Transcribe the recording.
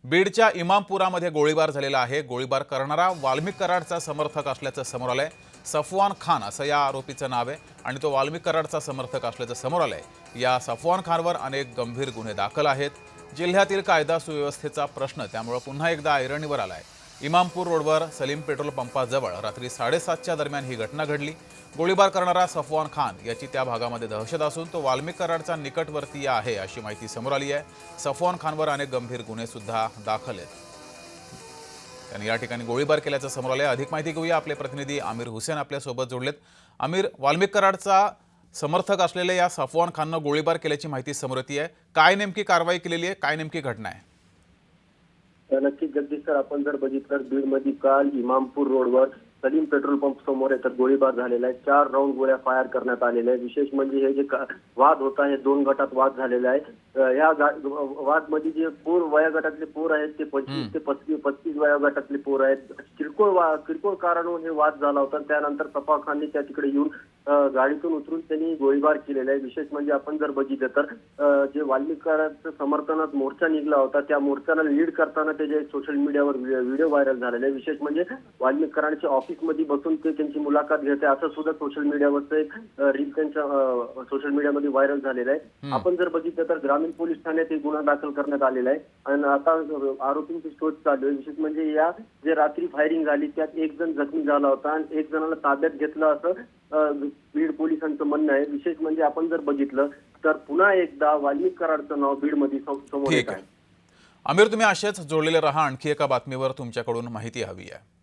बीडच्या इमामपुरामध्ये गोळीबार झालेला आहे। गोळीबार करणारा वाल्मिक कराडचा समर्थक असल्याचं समोर आलंय। सफवान खान असं या आरोपीचं नाव आहे आणि तो वाल्मिक कराडचा समर्थक असल्याचं समोर आलंय। या सफवान खानवर अनेक गंभीर गुन्हे दाखल आहेत। जिल्ह्यातील कायदा सुव्यवस्थेचा प्रश्न त्यामुळे पुन्हा एकदा ऐरणीवर आलाय। इमामपूर रोडवर सलीम पेट्रोल पंपाजवळ रात्री 7:30च्या दरम्यान ही घटना घडली। गोळीबार करणारा सफवान खान याची त्या भागामध्ये दहशत असून तो वाल्मिक कराडचा निकटवर्तीय आहे अशी माहिती समोर आली आहे। सफवान खानवर अनेक गंभीर गुन्हे सुद्धा दाखल आहेत। त्यांनी या ठिकाणी गोळीबार केल्याचं समोर आलंय। अधिक माहिती घेऊया, आपले प्रतिनिधी आमिर हुसेन आपल्या सोबत जोडलेत। आमिर, वाल्मिक कराडचा समर्थक असलेल्या या सफवान खाननं गोळीबार केल्याची माहिती समोर येते आहे। काय नेमकी कारवाई केलेली आहे, काय नेमकी घटना आहे? नक्कीच जगदीश सर, आपण जर बघितलं बीडमध्ये काल इमामपूर रोडवर सलीम पेट्रोल पंप समोर एक गोळीबार झालेला आहे। 4 राऊंड गोळ्या फायर करण्यात आलेल्या आहे। विशेष म्हणजे हे जे वाद होता हे 2 गटात वाद झालेला आहे। या वाद मध्ये जे पोर वयोगटातले पोर आहेत ते 25 ते 35 वयोगटातले पोर आहेत। किरकोळ कारणावरून हे वाद झाला होता। त्यानंतर सफा खानने त्या तिकडे येऊन गाडीतून उतरून त्यांनी गोळीबार केलेला आहे। विशेष म्हणजे आपण जर बघितलं तर जे वाल्मिक कराडच्या समर्थनात मोर्चा निघाला होता त्या मोर्चाला लीड करताना त्याचे सोशल मीडियावर व्हिडिओ व्हायरल झालेले आहे। विशेष म्हणजे वाल्मिक कराडच्या ऑफिसमध्ये बसून ते त्यांची मुलाखत घेते असं सुद्धा सोशल मीडियावरचं एक रील त्यांच्या सोशल मीडियामध्ये व्हायरल झालेला आहे। आपण जर बघितलं तर ग्रामीण पोलीस ठाण्यात एक गुन्हा दाखल करण्यात आलेला आहे आणि आता आरोपींची शोध चालू आहे। विशेष म्हणजे या जे रात्री फायरिंग झाली त्यात एक जण जखमी झाला होता आणि एक जणाला ताब्यात घेतलं असं बीड पोलिसांचं म्हणणं आहे। विशेष म्हणजे आपण जर बघितलं तर पुन्हा एकदा वाल्मिक कराडचं नाव बीडमध्ये समोर येत आहे। आमिर, तुम्ही असेच जोडलेले रहा, आणखी एका बातमीवर तुमच्याकडून माहिती हवी आहे।